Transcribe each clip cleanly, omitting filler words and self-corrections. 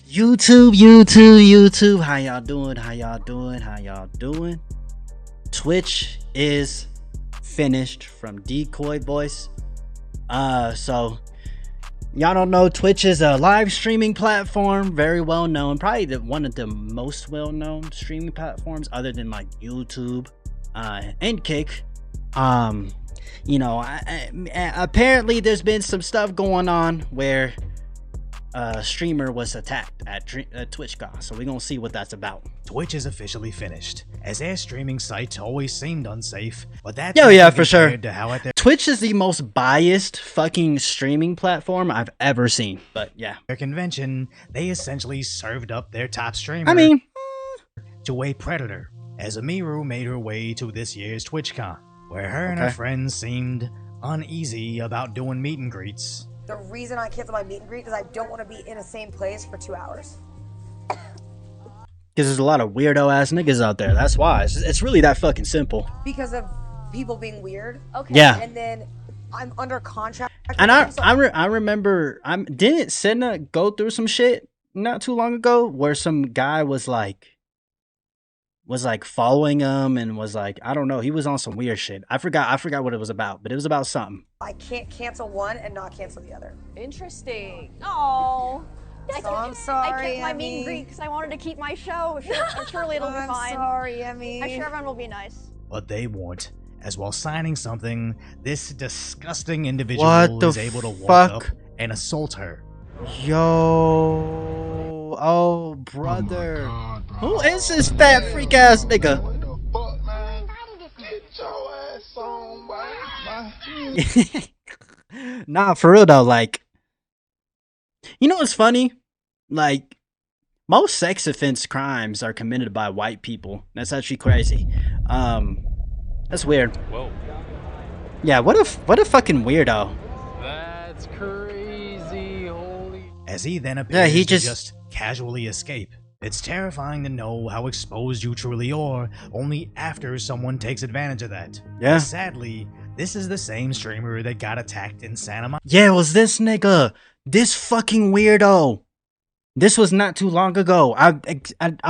YouTube. How y'all doing? Twitch is finished from Decoy Voice. So y'all don't know, Twitch is a live streaming platform, very well known, probably one of the most well known streaming platforms other than like YouTube and Kick. You know, apparently there's been some stuff going on where a streamer was attacked at TwitchCon, so we're gonna see what that's about. Twitch is officially finished, as their streaming site always seemed unsafe, but that's yeah, for sure. To how at their Twitch is the most biased fucking streaming platform I've ever seen, but yeah. Their convention, they essentially served up their top streamer to a predator, as Emiru made her way to this year's TwitchCon, where her and her friends seemed uneasy about doing meet and greets. The reason I canceled my meet and greet is I don't want to be in the same place for 2 hours. Because there's a lot of weirdo ass niggas out there. That's why. It's really that fucking simple. Because of people being weird. Okay. Yeah. And then I'm under contract. And I remember, didn't Senna go through some shit not too long ago where some guy was like following him and was like, I don't know, he was on some weird shit. I forgot what it was about, but it was about something. I can't cancel one and not cancel the other. Interesting. Oh. So I'm sorry, I kept my meet and greet because I wanted to keep my show. Surely it'll be fine. I'm sorry, Emmy. I'm sure everyone will be nice. But they won't, as while signing something, this disgusting individual is able to walk up and assault her. Yo, oh brother, oh God, who is this fat freak ass nigga? Nah, for real though, like, you know what's funny? Like, most sex offense crimes are committed by white people. That's actually crazy. That's weird. Whoa. Yeah, what a fucking weirdo. That's crazy. Holy. As he then appears he to just casually escape. It's terrifying to know how exposed you truly are only after someone takes advantage of that. Yeah. But sadly, this is the same streamer that got attacked in Santa Monica. Yeah, it was this nigga. This fucking weirdo. This was not too long ago. I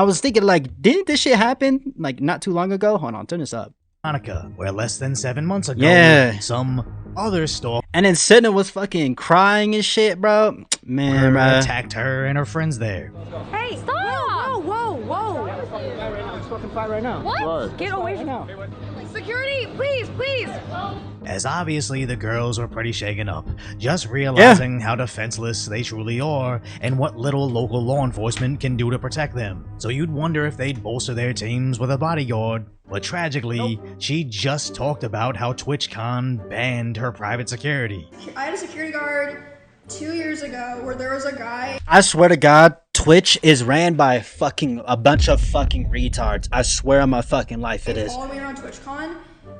was thinking, like, didn't this shit happen like not too long ago? Hold on, turn this up. Where less than 7 months ago, some other stalker and then Sidney was fucking crying and shit, bro. Man, bro. attacked her and her friends there. Hey, stop! Whoa! It's fucking fight right now. What? Get away from now. Security, please! As obviously the girls were pretty shaken up, just realizing how defenseless they truly are and what little local law enforcement can do to protect them. So you'd wonder if they'd bolster their teams with a bodyguard. But tragically, she just talked about how TwitchCon banned her private security. I had a security guard 2 years ago where there was a guy. I swear to God, Twitch is ran by a bunch of fucking retards. I swear on my fucking life it is. Followed me around TwitchCon,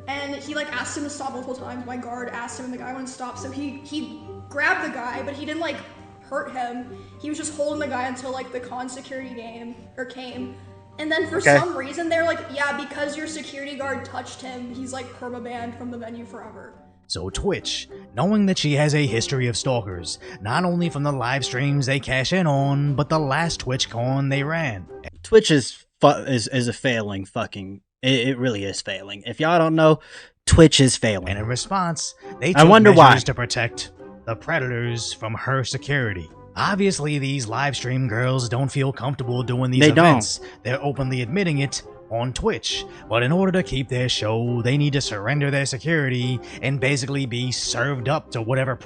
and he like asked him to stop multiple times. My guard asked him, and the guy wouldn't stop. So he grabbed the guy, but he didn't like hurt him. He was just holding the guy until like the con security came. And then for some reason, they're like, yeah, because your security guard touched him, he's like perma-banned from the venue forever. So Twitch, knowing that she has a history of stalkers, not only from the live streams they cash in on, but the last TwitchCon they ran. Twitch is a failing fucking... It really is failing. If y'all don't know, Twitch is failing. And in response, they took measures to protect the predators from her security. Obviously, these live stream girls don't feel comfortable doing these events. They're openly admitting it on Twitch. But in order to keep their show, they need to surrender their security and basically be served up to whatever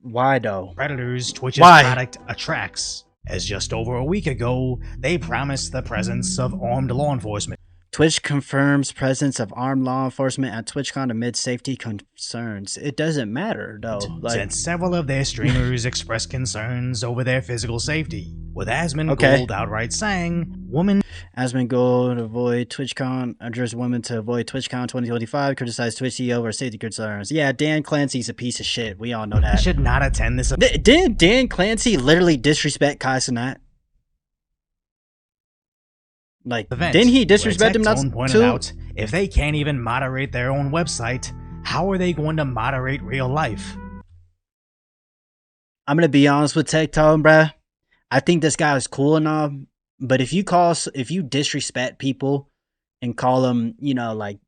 why though? Predators Twitch's product attracts. As just over a week ago, they promised the presence of armed law enforcement. Twitch confirms presence of armed law enforcement at TwitchCon amid safety concerns. It doesn't matter, though. Since several of their streamers expressed concerns over their physical safety, with Asmongold outright saying, Asmongold avoid TwitchCon, urges women to avoid TwitchCon 2025, criticized Twitch CEO over safety concerns. Yeah, Dan Clancy's a piece of shit. We all know that. Should not attend this. Didn't Dan Clancy literally disrespect Kai Cenat? Like, didn't he disrespect him? Pointed out, if they can't even moderate their own website, how are they going to moderate real life? I'm gonna be honest with Tech Tone, bruh. I think this guy is cool and all, but if you disrespect people and call them, you know, like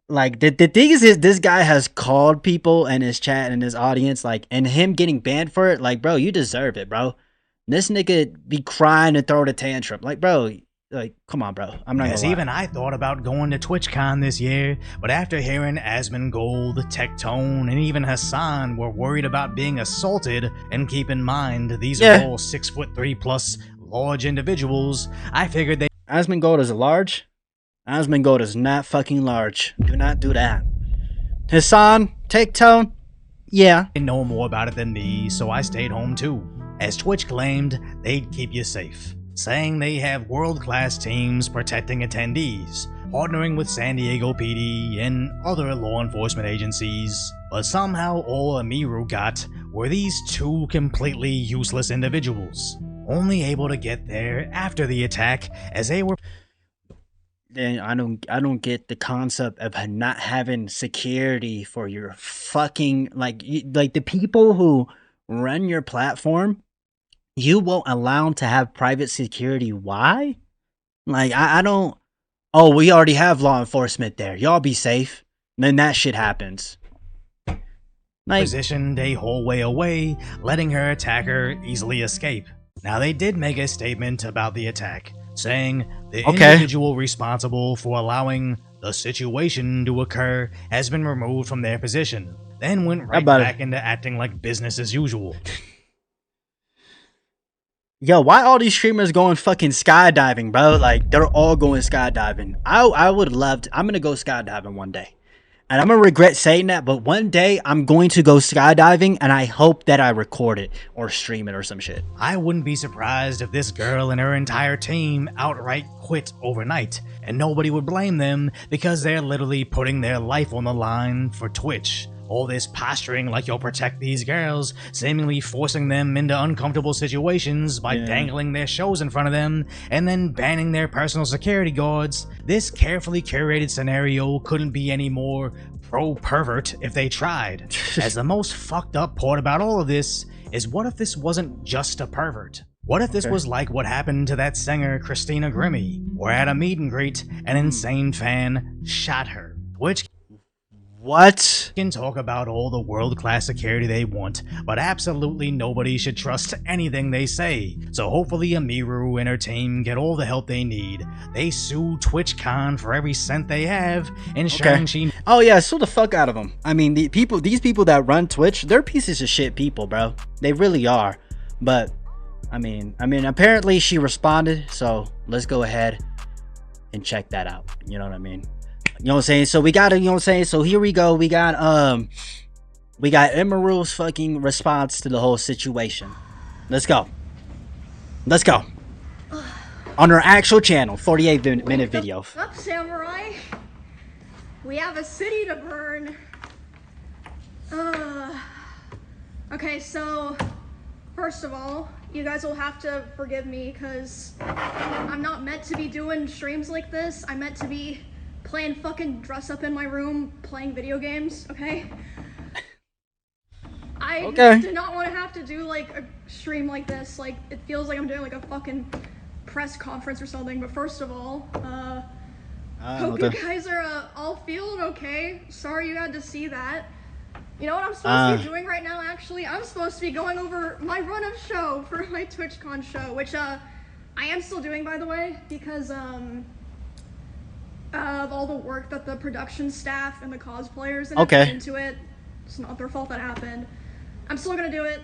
the thing is this guy has called people in his chat and his audience, like, and him getting banned for it, like, bro, you deserve it, bro. This nigga be crying and throwing a tantrum, like, bro, like, come on, bro. I'm not gonna lie. Even I thought about going to TwitchCon this year, but after hearing Asmongold, Tectone, and even Hassan were worried about being assaulted, and keep in mind these are all 6'3" plus large individuals, I figured they. Asmongold is large. Asmongold is not fucking large. Do not do that. Hassan, Tectone, yeah. They know more about it than me, so I stayed home too. As Twitch claimed, they'd keep you safe, saying they have world-class teams protecting attendees, partnering with San Diego PD and other law enforcement agencies. But somehow all Emiru got were these two completely useless individuals, only able to get there after the attack as they were. Then I don't get the concept of not having security for your fucking like the people who run your platform. You won't allow them to have private security. Why? Like I don't. Oh, we already have law enforcement there. Y'all be safe. And then that shit happens. Like, positioned a whole way away, letting her attacker easily escape. Now they did make a statement about the attack, saying the individual responsible for allowing the situation to occur has been removed from their position, then went right back into acting like business as usual. Yo, why all these streamers going fucking skydiving, bro? Like, they're all going skydiving. I would love to. I'm gonna go skydiving one day. And I'm gonna regret saying that, but one day I'm going to go skydiving, and I hope that I record it or stream it or some shit. I wouldn't be surprised if this girl and her entire team outright quit overnight, and nobody would blame them because they're literally putting their life on the line for Twitch. All this posturing like you'll protect these girls, seemingly forcing them into uncomfortable situations by dangling their shows in front of them, and then banning their personal security guards. This carefully curated scenario couldn't be any more pro-pervert if they tried. As the most fucked up part about all of this is, what if this wasn't just a pervert? What if this was like what happened to that singer Christina Grimmie, where at a meet and greet, an insane fan shot her, which What? can talk about all the world-class security they want, but absolutely nobody should trust anything they say. So hopefully Emiru and her team get all the help they need. They sue TwitchCon for every cent they have, ensuring she. Oh yeah, sue the fuck out of them. I mean, these people that run Twitch, they're pieces of shit people, bro. They really are. But I mean, apparently she responded, so let's go ahead and check that out. You know what I mean? You know what I'm saying? So we got it, you know what I'm saying? So here we go. We got Emiru's fucking response to the whole situation. Let's go. Let's go. On her actual channel, 48-minute video. What's up, samurai? We have a city to burn. Okay, so first of all, you guys will have to forgive me because I'm not meant to be doing streams like this. I'm meant to be playing fucking dress up in my room, playing video games, okay? I did not want to have to do like a stream like this. Like, it feels like I'm doing like a fucking press conference or something. But first of all, hope you guys are all feeling okay. Sorry you had to see that. You know what I'm supposed to be doing right now, actually? I'm supposed to be going over my run-up show for my TwitchCon show, which I am still doing, by the way, because of all the work that the production staff and the cosplayers and put into it. It's not their fault that happened. I'm still gonna do it.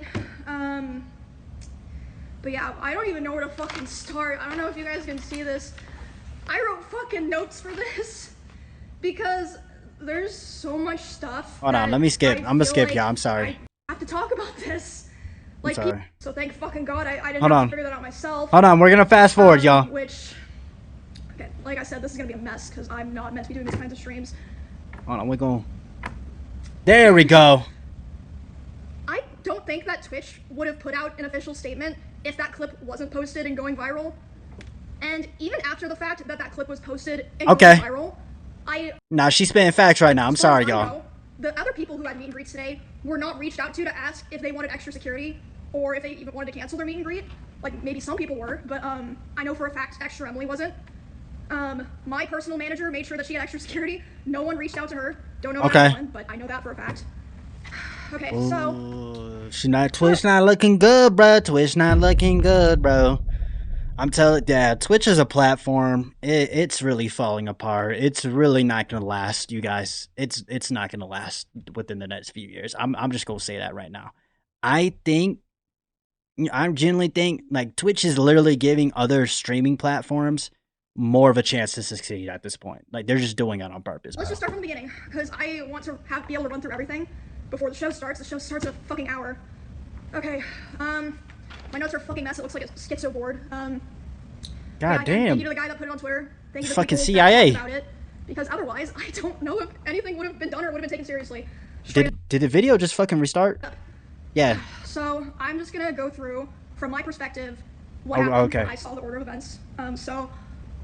But yeah, I don't even know where to fucking start. I don't know if you guys can see this. I wrote fucking notes for this because there's so much stuff. Hold on, let me skip. I'm gonna skip, y'all. I'm sorry. I have to talk about this. Like, I'm sorry. so thank fucking God I didn't have to figure that out myself. Hold on, we're gonna fast forward, y'all. Okay, like I said, this is gonna be a mess because I'm not meant to be doing these kinds of streams. Hold on, we're going. There we go. I don't think that Twitch would have put out an official statement if that clip wasn't posted and going viral. And even after the fact that clip was posted and going viral, Nah, she's spitting facts right now. I'm sorry, y'all. The other people who had meet and greets today were not reached out to ask if they wanted extra security. or if they even wanted to cancel their meet and greet. Like, maybe some people were, but I know for a fact Extra Emily wasn't. My personal manager made sure that she had extra security. No one reached out to her. Don't know about anyone, but I know that for a fact. Okay, so Twitch not looking good, bro. Twitch not looking good, bro. I'm telling you, Twitch is a platform. It's really falling apart. It's really not gonna last, you guys. It's not gonna last within the next few years. I'm just gonna say that right now. I genuinely think like Twitch is literally giving other streaming platforms more of a chance to succeed at this point. Like they're just doing it on purpose. Let's just start from the beginning, because I want to be able to run through everything before the show starts. The show starts in a fucking hour. Okay, my notes are a fucking mess. It looks like a schizo board. God damn. Thank you to the guy that put it on Twitter. Thank you to fucking people CIA. that talked about it, because otherwise, I don't know if anything would have been done or would have been taken seriously. Did the video just fucking restart? Yeah. So I'm just gonna go through from my perspective what happened when I saw the order of events. So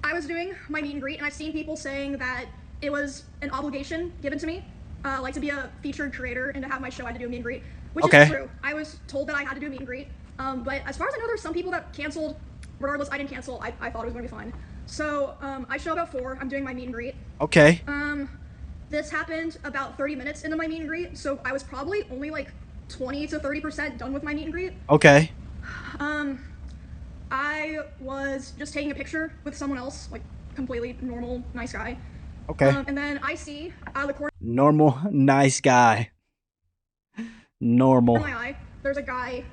I was doing my meet and greet, and I've seen people saying that it was an obligation given to me, like to be a featured creator and to have my show, I had to do a meet and greet, which is true. I was told that I had to do a meet and greet, but as far as I know, there's some people that canceled. Regardless, I didn't cancel. I thought it was gonna be fine. So I show about 4. I'm doing my meet and greet. Okay. This happened about 30 minutes into my meet and greet, so I was probably only like 20 to 30% done with my meet and greet. Okay. I was just taking a picture with someone else, like completely normal, nice guy. Okay. And then I see out of the corner normal, nice guy. Normal. of my eye, there's a guy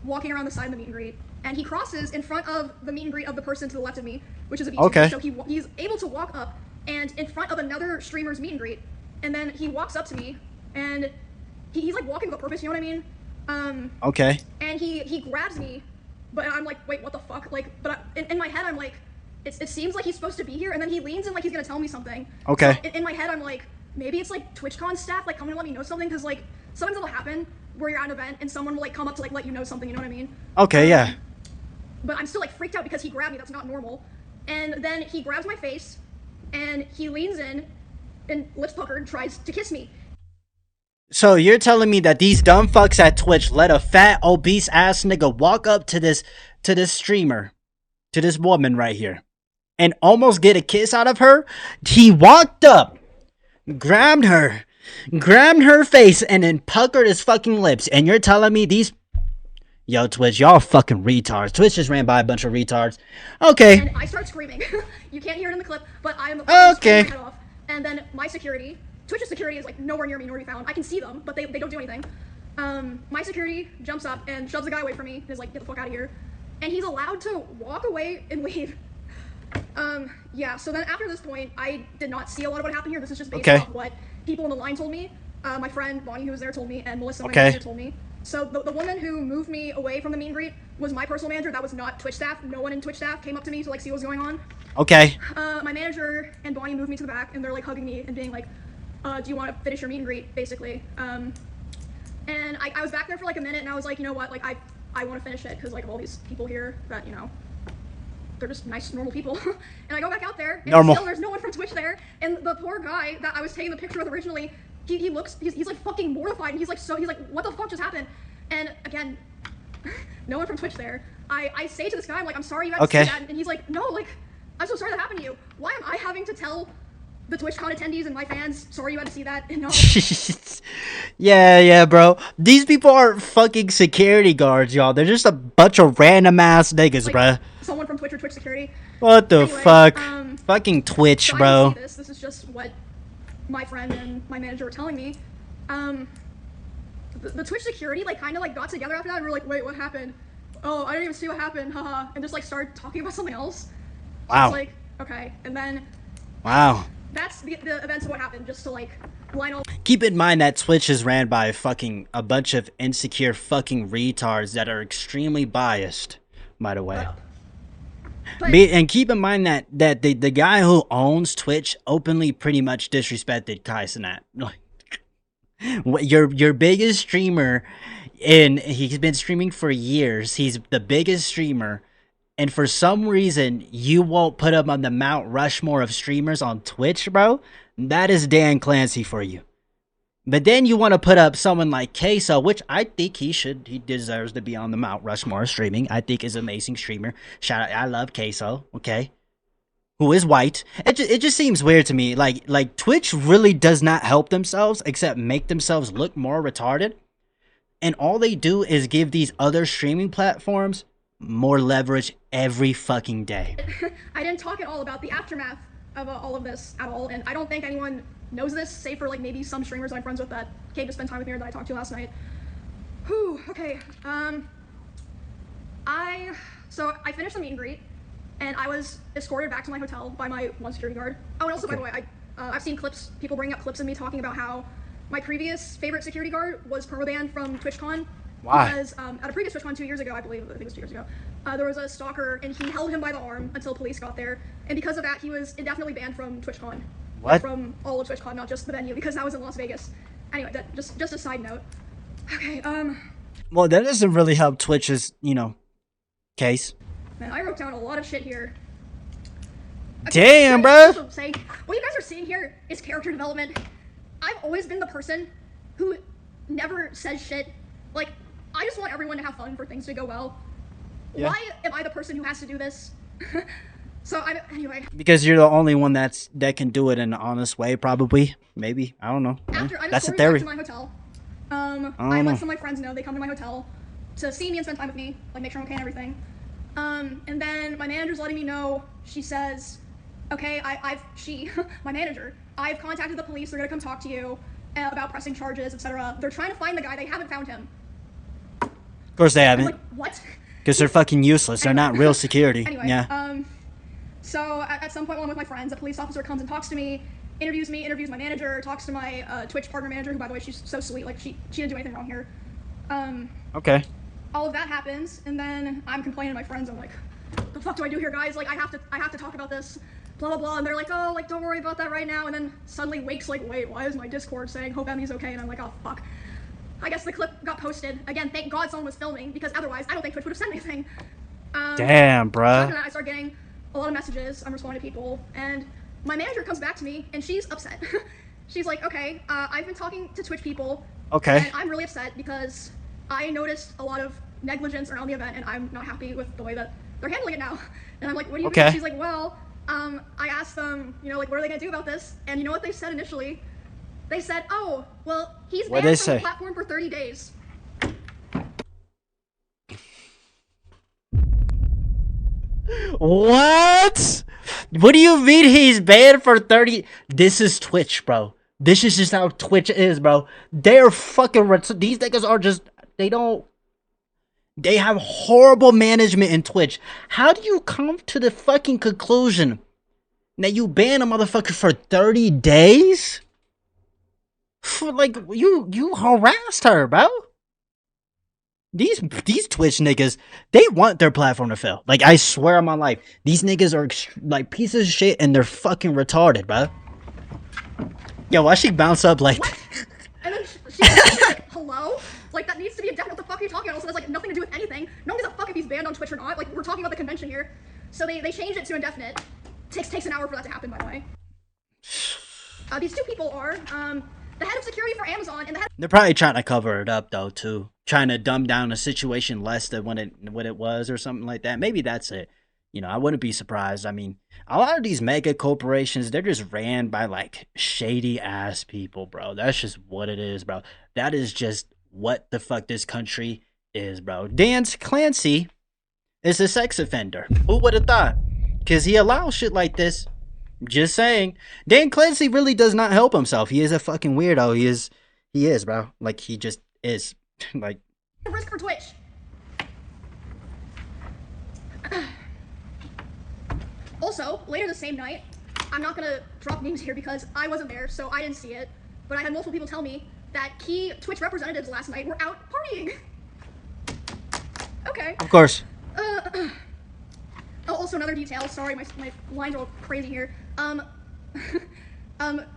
walking around the side of the meet and greet, and he crosses in front of the meet and greet of the person to the left of me, which is a VTuber. Okay. So he's able to walk up and in front of another streamer's meet and greet, and then he walks up to me, and he's like walking with a purpose, you know what I mean? Okay. And he grabs me, but I'm like, wait, what the fuck? Like, but in my head, I'm like, it seems like he's supposed to be here, and then he leans in like he's gonna tell me something. Okay. So in my head, I'm like, maybe it's like TwitchCon staff like coming to let me know something, because like sometimes it'll happen where you're at an event and someone will like come up to like let you know something, you know what I mean? Okay, yeah. But I'm still like freaked out because he grabbed me. That's not normal. And then he grabs my face, and he leans in, and lips puckered, tries to kiss me. So you're telling me that these dumb fucks at Twitch let a fat, obese ass nigga walk up to this streamer, to this woman right here, and almost get a kiss out of her? He walked up, grabbed her face, and then puckered his fucking lips. And you're telling me these... Yo, Twitch, y'all fucking retards. Twitch just ran by a bunch of retards. Okay. And I start screaming. You can't hear it in the clip, but I'm okay. Screaming my head off. And then my security, Twitch's security is like nowhere near me, nor to be found. I can see them, but they don't do anything. My security jumps up and shoves the guy away from me and is like, get the fuck out of here. And he's allowed to walk away and leave. Yeah, so then after this point, I did not see a lot of what happened here. This is just based off what people in the line told me. My friend Bonnie, who was there, told me, and Melissa, my manager, told me. So the woman who moved me away from the meet and greet was my personal manager. That was not Twitch staff. No one in Twitch staff came up to me to like see what was going on. Okay. My manager and Bonnie moved me to the back, and they're like hugging me and being like, do you want to finish your meet and greet, basically. And I was back there for like a minute, and I was like, you know what, like I want to finish it, because like of all these people here that, you know, they're just nice, normal people. And I go back out there, and still there's no one from Twitch there, and the poor guy that I was taking the picture with originally, he's like fucking mortified, and he's like, what the fuck just happened? And again, no one from Twitch there. I say to this guy, I'm like, I'm sorry you had to see that, and he's like, no, like, I'm so sorry that happened to you. Why am I having to tell the TwitchCon attendees and my fans, sorry you had to see that? And no. Yeah, bro. These people aren't fucking security guards, y'all. They're just a bunch of random ass niggas, like, bruh. Someone from Twitch or Twitch security. What the fuck? Fucking Twitch, so bro. I didn't see this. This is just what my friend and my manager were telling me. The Twitch security like kind of like got together after that and were like, wait, what happened? Oh, I didn't even see what happened, haha, and just like started talking about something else. Wow. It's like, okay, and then wow. That's the events of what happened, just to like line all. Keep in mind that Twitch is ran by a bunch of insecure fucking retards that are extremely biased, by the way. And keep in mind that the guy who owns Twitch openly pretty much disrespected Kai Cenat. Your biggest streamer, and he's been streaming for years. He's the biggest streamer, and for some reason you won't put him on the Mount Rushmore of streamers on Twitch, bro. That is Dan Clancy for you. But then you want to put up someone like Queso, which I think he deserves to be on the Mount Rushmore of streaming. I think is an amazing streamer. Shout out, I love Queso, okay? Who is white. It just seems weird to me. Like Twitch really does not help themselves except make themselves look more retarded. And all they do is give these other streaming platforms more leverage every fucking day. I didn't talk at all about the aftermath of all of this at all, and I don't think anyone knows this, save for like maybe some streamers I'm friends with that came to spend time with me or that I talked to last night. Whew, okay. So I finished the meet and greet, and I was escorted back to my hotel by my one security guard. Oh, and also, by the way, I've seen clips, people bringing up clips of me talking about how my previous favorite security guard was permabanned from TwitchCon. Why? Because at a previous TwitchCon 2 years ago, I think it was 2 years ago, there was a stalker, and he held him by the arm until police got there, and because of that, he was indefinitely banned from TwitchCon. What? From all of TwitchCon, not just the venue, because that was in Las Vegas. Anyway, that just a side note. Okay, Well, that doesn't really help Twitch's, case. man, I wrote down a lot of shit here. Damn, Can I bro. also say, what you guys are seeing here is character development. I've always been the person who never says shit. Like, I just want everyone to have fun, for things to go well. Yeah. Why am I the person who has to do this? So, anyway. Because you're the only one that can do it in an honest way, probably. Maybe. I don't know. After I'm That's a escorted theory. back to my hotel, I know. let some of my friends know. They come to my hotel to see me and spend time with me, like make sure I'm okay and everything. And then my manager's letting me know. She says, okay, my manager, I've contacted the police. They're gonna come talk to you about pressing charges, etc. They're trying to find the guy. They haven't found him. Of course they I'm haven't. like, what? Because they're fucking useless. They're not real security. Anyway, Yeah. So at some point while I'm with my friends, a police officer comes and talks to me, interviews my manager, talks to my Twitch partner manager, who, by the way, she's so sweet. Like, she didn't do anything wrong here. Okay. All of that happens, and then I'm complaining to my friends. I'm like, what the fuck do I do here, guys? Like, I have to talk about this, blah, blah, blah. And they're like, oh, like, don't worry about that right now. And then suddenly Wake's like, wait, why is my Discord saying hope Emmy's okay? And I'm like, oh, fuck. I guess the clip got posted. Again, thank God someone was filming, because otherwise I don't think Twitch would have said anything. Damn, After bruh. that, I start getting a lot of messages. I'm responding to people, and my manager comes back to me, and she's upset. She's like, okay, I've been talking to Twitch people, Okay. and I'm really upset because I noticed a lot of negligence around the event, and I'm not happy with the way that they're handling it now. And I'm like, what do you Okay. mean? She's like, well, I asked them, like, what are they gonna do about this? And you know what they said initially? They said, oh, well, he's What'd banned they from say? the platform for 30 days. What? What do you mean he's banned for 30? This is Twitch, bro. This is just how Twitch is, bro. They're fucking... These niggas are just... They have horrible management in Twitch. How do you come to the fucking conclusion that you ban a motherfucker for 30 days? Like, you harassed her, bro. These Twitch niggas, they want their platform to fail. Like, I swear on my life, these niggas are like pieces of shit and they're fucking retarded, bro. Yo, why she bounce up like What? And then she's like, hello? Like, that needs to be a definite. What the fuck are you talking about? Also, that's like nothing to do with anything. No one gives a fuck if he's banned on Twitch or not. Like, we're talking about the convention here. So they changed it to indefinite. Takes an hour for that to happen, by the way. These two people are the head of security for Amazon and the head. They're probably trying to cover it up though too, trying to dumb down a situation less than what it was or something like that. Maybe that's it. I wouldn't be surprised. I mean, a lot of these mega corporations, they're just ran by like shady ass people, bro. That's just what it is, bro. That is just what the fuck this country is, bro. Dan Clancy is a sex offender. Who would have thought? Because he allows shit like this. Just saying. Dan Clancy really does not help himself. He is a fucking weirdo. He is, bro. Like, he just is. Like, Risk for Twitch. Also, later the same night, I'm not gonna drop names here because I wasn't there, so I didn't see it. But I had multiple people tell me that key Twitch representatives last night were out partying. Okay. of course. Oh, also another detail. Sorry, my lines are all crazy here.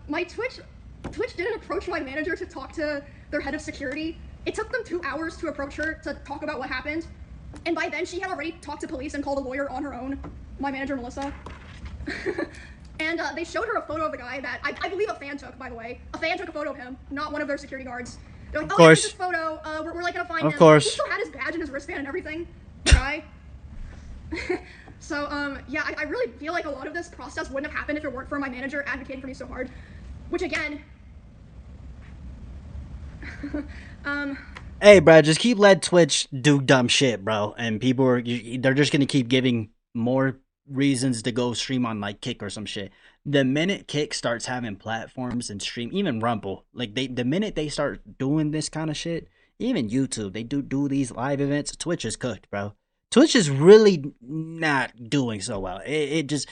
My Twitch didn't approach my manager to talk to their head of security. It took them 2 hours to approach her to talk about what happened. And by then, she had already talked to police and called a lawyer on her own. My manager, Melissa. And they showed her a photo of the guy that I believe a fan took, by the way. A fan took a photo of him, not one of their security guards. They're like, oh, yeah, here's this photo. We're like gonna find him. Of course. He still had his badge and his wristband and everything. The guy. So, yeah, I really feel like a lot of this process wouldn't have happened if it weren't for my manager advocating for me so hard. Which, again... Hey, bro, just keep letting Twitch do dumb shit, bro. And people they're just gonna keep giving more reasons to go stream on, like, Kick or some shit. The minute Kick starts having platforms and stream, even Rumble, like, the minute they start doing this kind of shit, even YouTube, they do these live events, Twitch is cooked, bro. Twitch is really not doing so well. It just,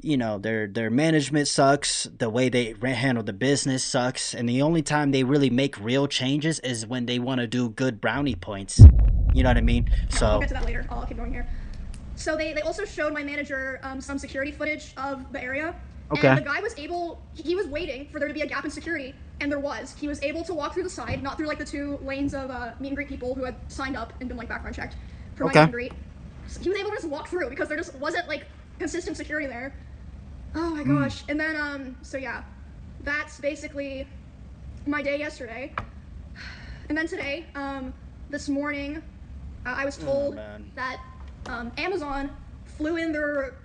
you know, their management sucks. The way they handle the business sucks. And the only time they really make real changes is when they want to do good brownie points. You know what I mean? So I'll get to that later. I'll keep going here. So they also showed my manager some security footage of the area. Okay. And the guy was able, he was waiting for there to be a gap in security, and there was. He was able to walk through the side, not through like the 2 lanes of meet and greet people who had signed up and been like background checked for my meet and greet. So he was able to just walk through because there just wasn't like consistent security there. Oh my gosh. And then, so yeah, that's basically my day yesterday. And then today, this morning, I was told that Amazon flew in their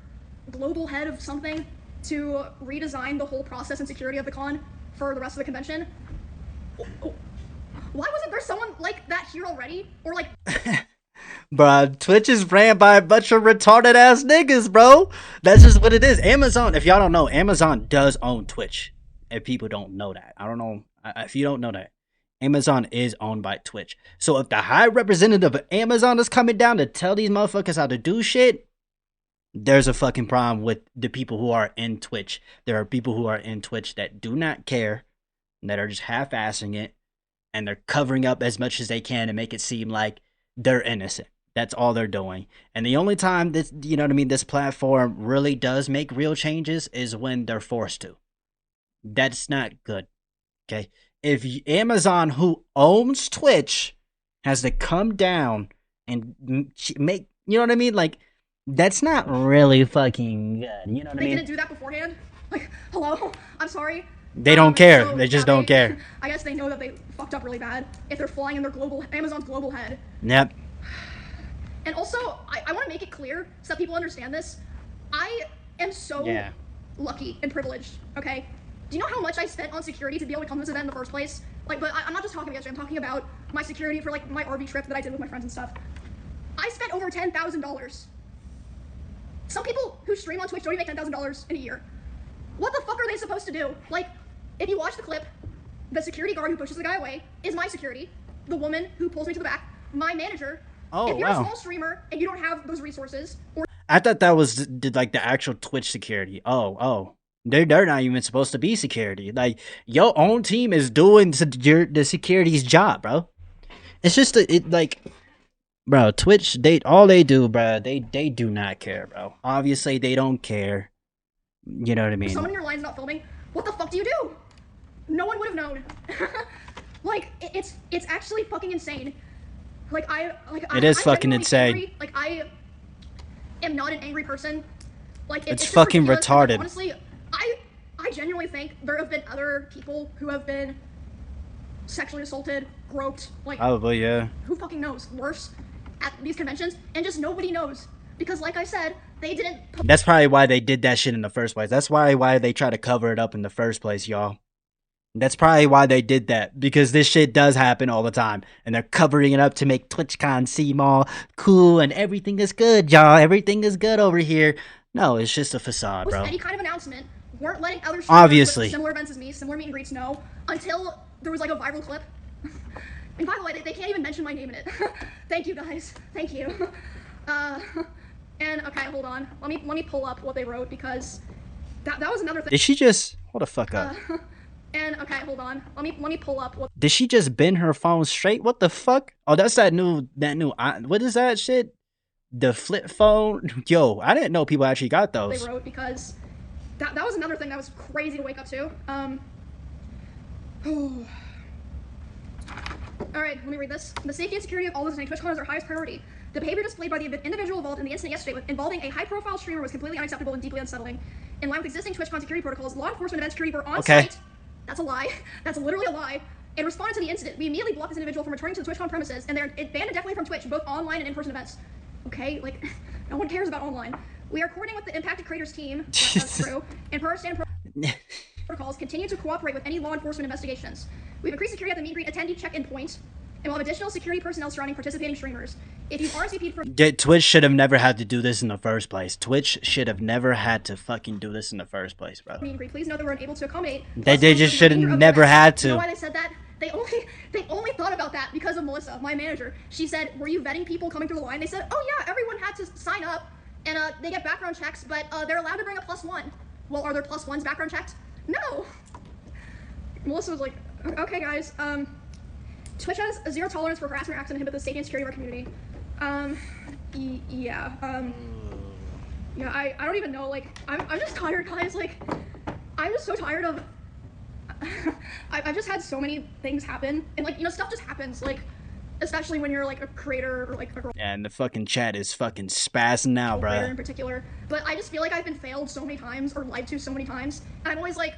global head of something to redesign the whole process and security of the con for the rest of the convention. Why wasn't there someone like that here already? Or like... Bruh, Twitch is ran by a bunch of retarded ass niggas, bro. That's just what it is. Amazon, if y'all don't know, Amazon does own Twitch. If people don't know that. I don't know. If you don't know that. Amazon is owned by Twitch. So if the high representative of Amazon is coming down to tell these motherfuckers how to do shit, there's a fucking problem with the people who are in Twitch. There are people who are in Twitch that do not care, that are just half-assing it, and they're covering up as much as they can to make it seem like they're innocent. That's all they're doing. And the only time this, you know what I mean, this platform really does make real changes is when they're forced to. That's not good. Okay? If Amazon, who owns Twitch, has to come down and make, you know what I mean? Like, that's not really fucking good. You know what I mean? They didn't do that beforehand? Like, hello? I'm sorry. They don't care. So, they just don't care. I guess they know that they fucked up really bad if they're flying in their Amazon's global head. Yep. And also, I want to make it clear so that people understand this. I am so lucky and privileged, okay? Do you know how much I spent on security to be able to come to this event in the first place? Like, but I'm not just talking about yesterday. I'm talking about my security for, like, my RV trip that I did with my friends and stuff. I spent over $10,000. Some people who stream on Twitch don't even make $10,000 in a year. What the fuck are they supposed to do? Like, if you watch the clip, the security guard who pushes the guy away is my security. The woman who pulls me to the back, my manager. Oh, if you're a small streamer and you don't have those resources, or I thought that was like the actual Twitch security. Oh. They're not even supposed to be security. Like, your own team is doing the security's job, bro. It's just bro, Twitch, all they do, bro, they do not care, bro. Obviously, they don't care. You know what I mean? Someone in your line's not filming. What the fuck do you do? No one would have known. Like, it's actually fucking insane. Like, it is fucking insane. Angry. Like, I am not an angry person. Like, it's fucking retarded. Like, honestly, I genuinely think there have been other people who have been sexually assaulted, groped, like, probably, yeah. Who fucking knows? Worse at these conventions, and just nobody knows. Because, like I said, they didn't. That's probably why they did that shit in the first place. That's why they try to cover it up in the first place, y'all. That's probably why they did that. Because this shit does happen all the time. And they're covering it up to make TwitchCon seem all cool and everything is good, y'all. Everything is good over here. No, it's just a facade, bro. Any kind of announcement. Weren't letting other obviously with similar events as me, similar meet and greets know, until there was like a viral clip. And by the way, they can't even mention my name in it. Thank you guys. Thank you. And okay, hold on. Let me pull up what they wrote because that was another thing. Did she just hold the fuck up? And okay, hold on. Let me pull up what. Did she just bend her phone straight? What the fuck? Oh, that's that new what is that shit? The flip phone? Yo, I didn't know people actually got those. They wrote because that was another thing that was crazy to wake up to. Alright, let me read this. The safety and security of all those attending TwitchCon is our highest priority. The behavior displayed by the individual involved in the incident yesterday involving a high-profile streamer was completely unacceptable and deeply unsettling. In line with existing TwitchCon security protocols, law enforcement event security were on site. That's a lie. That's literally a lie. In response to the incident, we immediately blocked this individual from returning to the TwitchCon premises, and they're banned indefinitely from Twitch, both online and in-person events. Okay, like, no one cares about online. We are coordinating with the impacted creators team, that's true, and per standard protocols, continue to cooperate with any law enforcement investigations. We've increased security at the meet and greet attendee check-in point, and we'll have additional security personnel surrounding participating streamers. If you've RSVP'd for Twitch should have never had to do this in the first place. Twitch should have never had to fucking do this in the first place, bro. meet and greet, please know that we're unable to accommodate. They just should have never had to. You know why they said that? They only thought about that because of Melissa, my manager. She said, "Were you vetting people coming through the line?" They said, "Oh yeah, everyone had to sign up, and they get background checks, but they're allowed to bring a +1." Well, are there +1s background checked? No. Melissa was like, "Okay, guys. Twitch has a zero tolerance for harassment acts and inhibit the safety and security of our community." Yeah. Yeah. I don't even know. Like, I'm just tired, guys. Like, I'm just so tired of. I've just had so many things happen, and like, you know, stuff just happens, like, especially when you're like a creator or like a girl. Yeah, and the fucking chat is fucking spazzing now, bro. In particular, but I just feel like I've been failed so many times or lied to so many times, and I'm always like,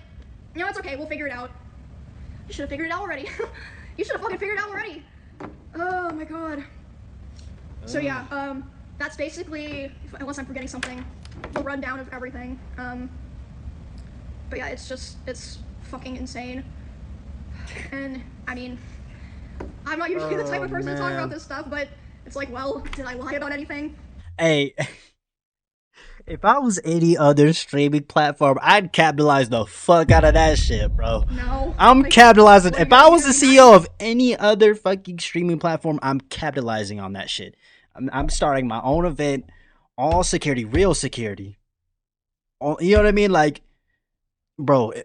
you know, it's okay, we'll figure it out. You should have figured it out already. You should have fucking figured it out already. Oh my god. So yeah, that's basically, unless I'm forgetting something, the rundown of everything. But yeah, it's fucking insane. And I mean, I'm not usually the type of person to talk about this stuff, but it's like, well, did I lie about anything? Hey, if I was any other streaming platform, I'd capitalize the fuck out of that shit, bro. No. I'm capitalizing. If I was the CEO of any other fucking streaming platform, I'm capitalizing on that shit. I'm starting my own event, all security, real security. You know what I mean? Like, bro, I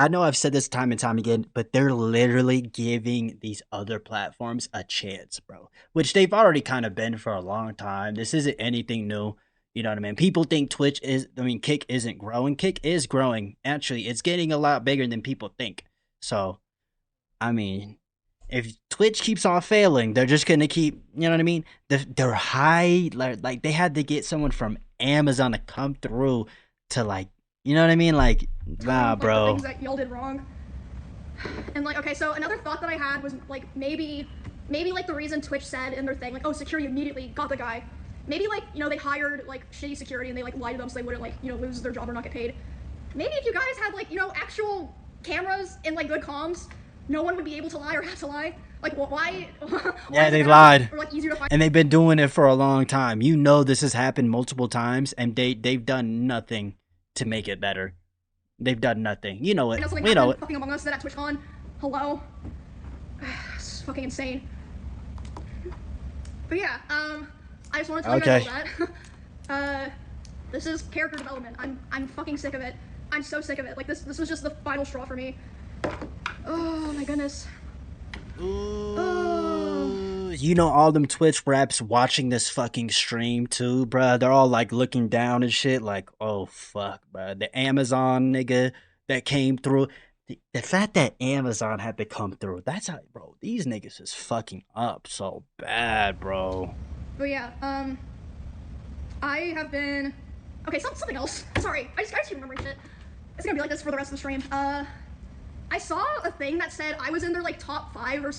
know I've said this time and time again, but they're literally giving these other platforms a chance, bro. Which they've already kind of been for a long time. This isn't anything new. You know what I mean? People think Kick isn't growing. Kick is growing. Actually, it's getting a lot bigger than people think. So, I mean, if Twitch keeps on failing, they're just gonna keep, you know what I mean? They're high, like they had to get someone from Amazon to come through to, like, you know what I mean? Like, nah, bro. The things that y'all did wrong. And like, okay, so another thought that I had was like, maybe like the reason Twitch said in their thing, like, oh, security immediately got the guy. Maybe like, you know, they hired like shitty security and they like lied to them so they wouldn't, like, you know, lose their job or not get paid. Maybe if you guys had, like, you know, actual cameras and like good comms, no one would be able to lie or have to lie. Like, why yeah, they lied. Or, like, easier to find. And they've been doing it for a long time. You know, this has happened multiple times, and they've done nothing to make it better. They've done nothing. You know it. We know it. Fucking Among Us, that at TwitchCon. Hello. It's fucking insane. But yeah, I just wanted to tell you guys that. This is character development. I'm fucking sick of it. I'm so sick of it. Like, this was just the final straw for me. Oh my goodness. You know, all them Twitch reps watching this fucking stream too, bruh. They're all like looking down and shit, like, oh fuck, bruh. The Amazon nigga that came through. The fact that Amazon had to come through, that's how, bro. These niggas is fucking up so bad, bro. But yeah, I have been. Okay, something else. Sorry, I just keep remembering shit. It's gonna be like this for the rest of the stream. I saw a thing that said I was in their like top 5 or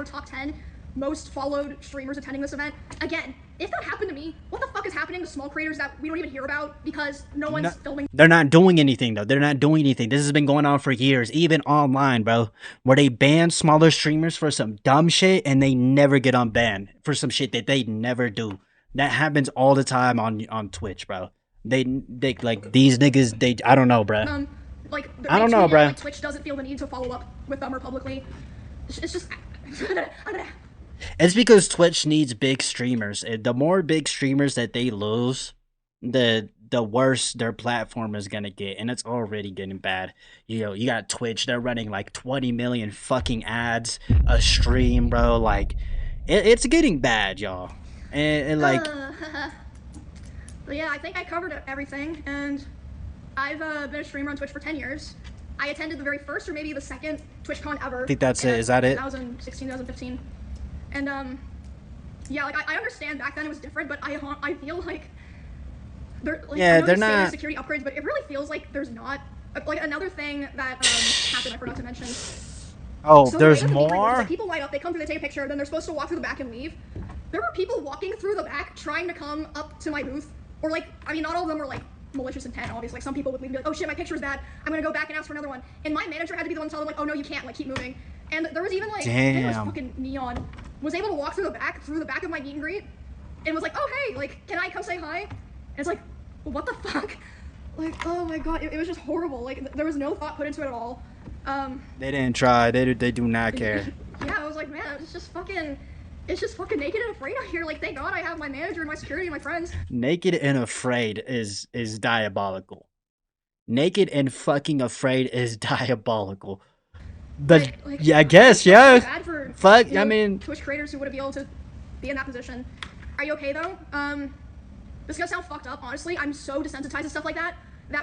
top 10 most followed streamers attending this event. Again, if that happened to me, what the fuck is happening to small creators that we don't even hear about because no one's filming? They're not doing anything, though. They're not doing anything. This has been going on for years, even online, bro, where they ban smaller streamers for some dumb shit and they never get unbanned for some shit that they never do. That happens all the time on Twitch, bro. They like, these niggas, I don't know, bro. Like, I don't know, bro. Like, Twitch doesn't feel the need to follow up with them or publicly. It's just. It's because Twitch needs big streamers. The more big streamers that they lose, the worse their platform is gonna get, and it's already getting bad. You know, you got Twitch; they're running like 20 million fucking ads a stream, bro. Like, it's getting bad, y'all. And like, but yeah, I think I covered everything, and I've been a streamer on Twitch for 10 years. I attended the very first or maybe the second TwitchCon ever. I think that's it. Is that it? 2016, 2015. And yeah, like I understand back then it was different, but I feel like there, like, Yeah, I know they're they say there's not. security upgrades, but it really feels like there's not. Like another thing that happened, I forgot to mention. Oh, So the way there's that the meet and greet works is more? that people line up, they come through, they take a picture, then they're supposed to walk through the back and leave. There were people walking through the back trying to come up to my booth, or like, I mean, not all of them were like malicious intent, obviously. Like some people would leave and be like, oh shit, my picture's bad, I'm gonna go back and ask for another one. And my manager had to be the one to tell them like, oh no, you can't, like keep moving. And there was even like, I think it was Damn. fucking Neon, was able to walk through the back of my meet and greet, and was like, oh hey, like, can I come say hi? And it's like, what the fuck? Like, oh my god, it was just horrible. Like, there was no thought put into it at all. They didn't try. They do not care. Yeah, I was like, man, it's just fucking naked and afraid out here. Like, thank God I have my manager and my security and my friends. Naked and afraid is diabolical. Naked and fucking afraid is diabolical. But Like, yeah, I guess, it's so yeah. bad for, Fuck, you know, I mean, Twitch creators who wouldn't be able to be in that position. Are you okay though? This is gonna sound fucked up, honestly. I'm so desensitized to stuff like that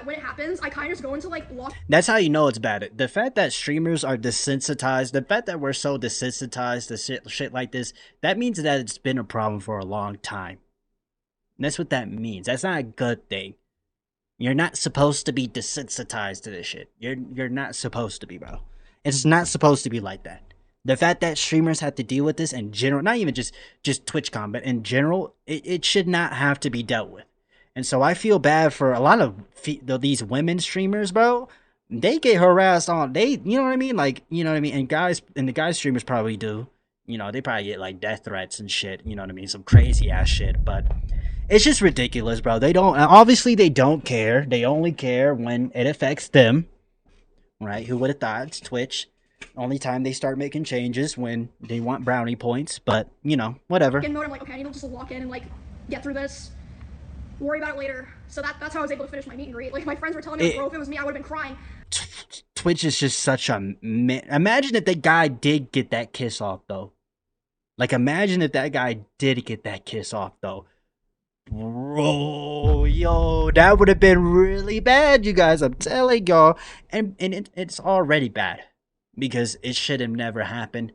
when it happens, I kind of just go into like lost. that's how you know it's bad. The fact that streamers are desensitized, the fact that we're so desensitized to shit like this, that means that it's been a problem for a long time. And that's what that means. That's not a good thing. You're not supposed to be desensitized to this shit. You're not supposed to be, bro. It's not supposed to be like that. The fact that streamers have to deal with this in general, not even just TwitchCon, but in general, it should not have to be dealt with. And so I feel bad for a lot of these women streamers, bro. They get harassed on, you know what I mean? Like, you know what I mean? And the guys streamers probably do. You know, they probably get like death threats and shit, you know what I mean? Some crazy ass shit, but it's just ridiculous, bro. They don't care. They only care when it affects them, right? Who would have thought? It's Twitch. Only time they start making changes when they want brownie points, but you know, whatever. In mode, I'm like, okay, I need to just walk in and like get through this, worry about it later. So that's how I was able to finish my meet and greet. Like my friends were telling me, bro, if it was me, I would have been crying. Twitch is just such a imagine if the guy did get that kiss off though. Like imagine if that guy did get that kiss off though. Bro, yo, that would have been really bad, you guys. I'm telling y'all, and it's already bad because it should have never happened.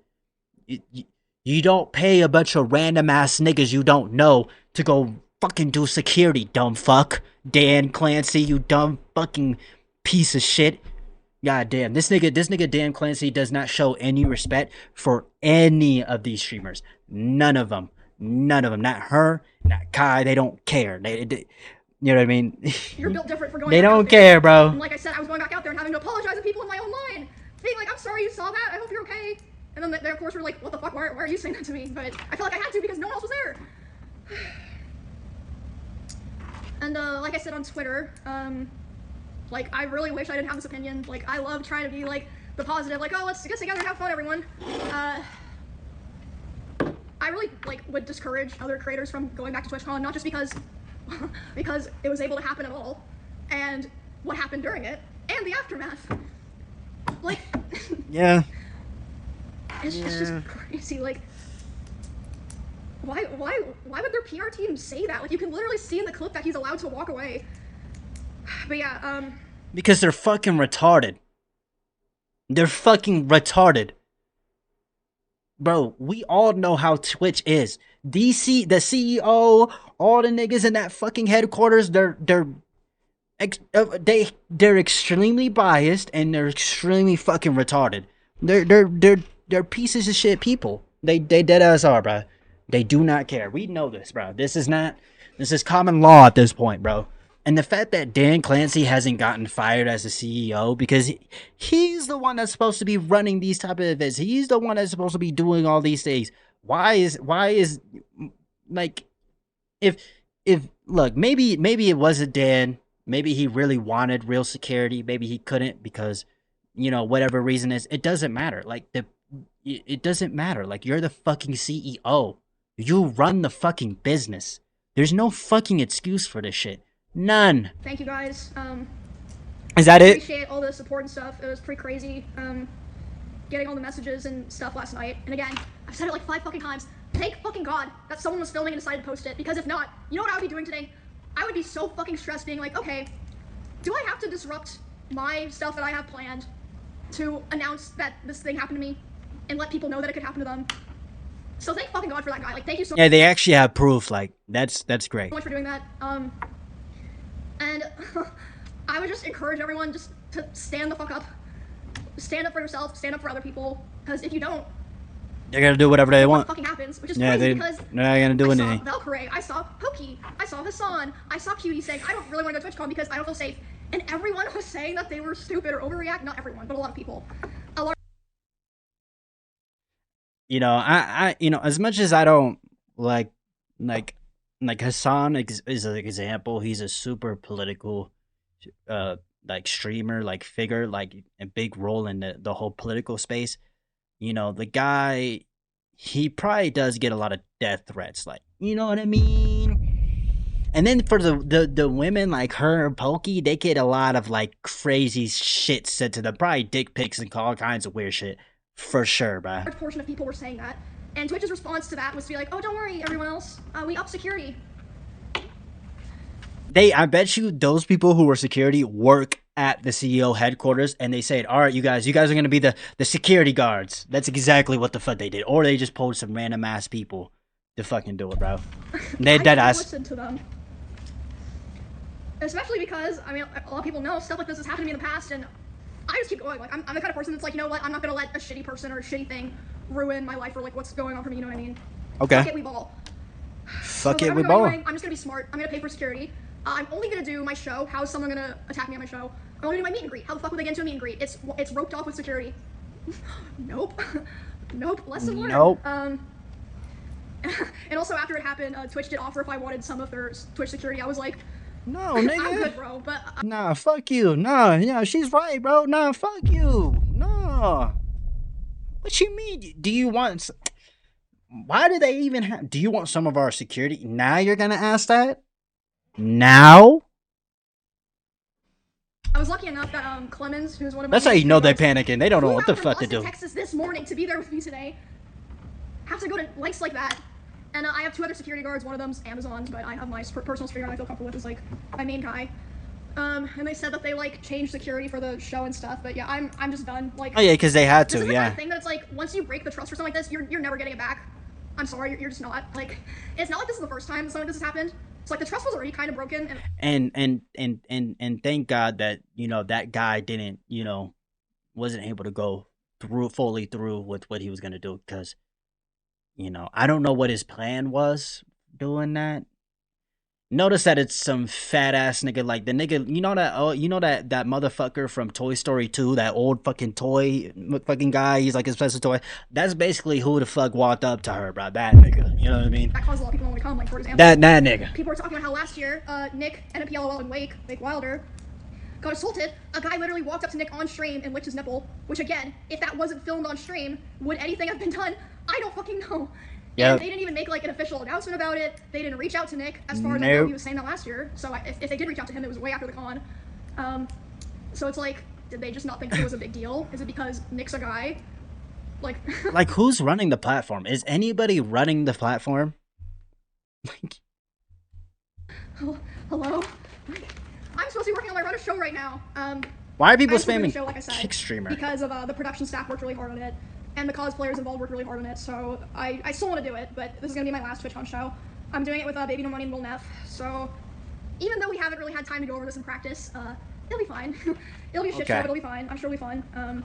You don't pay a bunch of random ass niggas you don't know to go fucking do security, dumb fuck. Dan Clancy, you dumb fucking piece of shit. God damn, this nigga Dan Clancy does not show any respect for any of these streamers. None of them. Not her, not Kai. They don't care. They you know what I mean? You're built different for going. They back don't out there. care, bro. And like I said, I was going back out there and having to apologize to people in my own line, being like, "I'm sorry you saw that. I hope you're okay." And then they of course were like, "What the fuck? Why are you saying that to me?" But I felt like I had to because no one else was there. And like I said on Twitter, like I really wish I didn't have this opinion. Like I love trying to be like the positive, like, oh, let's get together and have fun, everyone. I really like would discourage other creators from going back to TwitchCon, not just because because it was able to happen at all, and what happened during it, and the aftermath. Like, Yeah. it's just crazy. Like, why would their PR team say that? Like, you can literally see in the clip that he's allowed to walk away. But yeah, Because they're fucking retarded. They're fucking retarded. Bro, we all know how Twitch is. The CEO, all the niggas in that fucking headquarters, they're extremely biased and they're extremely fucking retarded. They're pieces of shit people. They dead ass are, bro. They do not care. We know this, bro. This is common law at this point, bro. And the fact that Dan Clancy hasn't gotten fired as a CEO because he's the one that's supposed to be running these type of events. He's the one that's supposed to be doing all these things. Why is like if look, maybe it wasn't Dan. Maybe he really wanted real security. Maybe he couldn't because, you know, whatever reason is, it doesn't matter. Like it doesn't matter. Like you're the fucking CEO. You run the fucking business. There's no fucking excuse for this shit. None. thank you guys. Is that it? Appreciate all the support and stuff. It was pretty crazy. Getting all the messages and stuff last night. And again, I've said it like 5 fucking times. Thank fucking God that someone was filming and decided to post it. Because if not, you know what I would be doing today? I would be so fucking stressed being like, okay, do I have to disrupt my stuff that I have planned to announce that this thing happened to me and let people know that it could happen to them? So thank fucking God for that guy. Like, thank you so Yeah, they actually have proof. Like, that's great. much for doing that. And I would just encourage everyone just to stand the fuck up. Stand up for yourself, stand up for other people, because if you don't, They're gonna do whatever they want. fucking happens, which is Yeah, crazy because they're not gonna do I anything. saw Valkyrie, I saw Pokey, I saw Hassan, I saw Cutie saying, I don't really want to go to TwitchCon because I don't feel safe. And everyone was saying that they were stupid or overreact. Not everyone, but a lot of people. A lot You know, I you know, as much as I don't like Hassan is an example. He's a super political like streamer, like figure, like a big role in the whole political space. You know, the guy, he probably does get a lot of death threats, like, you know what I mean? And then for the women like her and Pokey, they get a lot of like crazy shit said to them, probably dick pics and all kinds of weird shit, for sure, bruh. large portion of people were saying that. And Twitch's response to that was to be like, oh, don't worry, everyone else, we up security. I bet you those people who were security work at the CEO headquarters, and they said, all right, you guys are going to be the security guards. That's exactly what the fuck they did. Or they just pulled some random ass people to fucking do it, bro. They dead ass. Listen to them. Especially because, I mean, a lot of people know stuff like this has happened to me in the past, and I just keep going. Like, I'm the kind of person that's like, you know what, I'm not going to let a shitty person or a shitty thing ruin my life or like what's going on for me, you know what I mean? Okay. Fuck it, we ball. Fuck So it, we whatever I'm ball. doing, I'm just gonna be smart. I'm gonna pay for security. I'm only gonna do my show. How is someone gonna attack me on my show? I'm only gonna do my meet and greet. How the fuck would they get into a meet and greet? It's roped off with security. Nope. Nope. Lesson learned. Nope. And also after it happened, Twitch did offer if I wanted some of their Twitch security. I was like, No, I'm nigga. good, bro. But Nah, fuck you. Nah, yeah, she's right, bro. Nah, fuck you. Nah. What you mean? Do you want... Why do they even have... Do you want some of our security? Now you're gonna ask that? Now? I was lucky enough that Clemens, who's one of my That's how you know they're guards, panicking. They don't know flew what out the from fuck to Austin, do. Texas this morning to be there with me today. Have to go to lengths like that. And I have two other security guards. One of them's Amazon's, but I have my personal security guard I feel comfortable with is like my main guy. And they said that they like changed security for the show and stuff. But yeah, I'm just done. Like, Oh yeah, because they had this to, is the kind yeah. of thing that it's like once you break the trust for something like this, you're never getting it back. I'm sorry, you're just not. Like, it's not like this is the first time something like this has happened. So like the trust was already kind of broken. And thank God that, you know, that guy didn't, you know, wasn't able to go fully through with what he was gonna do, because, you know, I don't know what his plan was doing that. Notice that it's some fat ass nigga, like the nigga, you know that that motherfucker from Toy Story 2, that old fucking toy fucking guy, he's like his special toy. That's basically who the fuck walked up to her, bro. That nigga, you know what I mean? That caused a lot of people to want to come. Like, for example, That nigga. people were talking about how last year, Nick, NPLOL, and Wake Wilder, got assaulted. A guy literally walked up to Nick on stream and licked his nipple, which again, if that wasn't filmed on stream, would anything have been done? I don't fucking know. Yep. And they didn't even make like an official announcement about it. They didn't reach out to Nick, as far as I know. Nope. He was saying that last year. So if they did reach out to him, it was way after the con. So it's like, did they just not think it was a big deal? Is it because Nick's a guy? Like, Like, who's running the platform? Is anybody running the platform? hello? I'm supposed to be working on my run a show right now. Why are people I was doing the spamming show, like I said, kick streamer? because of the production staff worked really hard on it, and the cosplayers involved worked really hard on it. So I still want to do it, but this is gonna be my last TwitchCon show. I'm doing it with Baby No Money and Will Neff. So even though we haven't really had time to go over this in practice, it'll be fine. It'll be a shit show, but it'll be fine. I'm sure it'll be fun.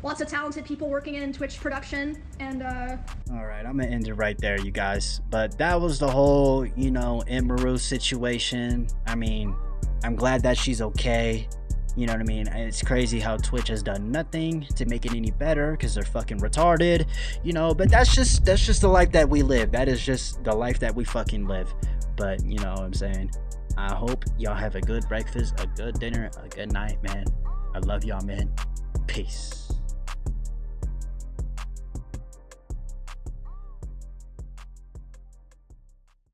Lots of talented people working in Twitch production, and All right, I'm gonna end it right there, you guys. But that was the whole, you know, Emiru situation. I mean, I'm glad that she's okay. You know what I mean? It's crazy how Twitch has done nothing to make it any better because they're fucking retarded, you know. But that's just the life that we live. That is just the life that we fucking live. But you know what I'm saying? I hope y'all have a good breakfast, a good dinner, a good night, man. I love y'all, man. Peace.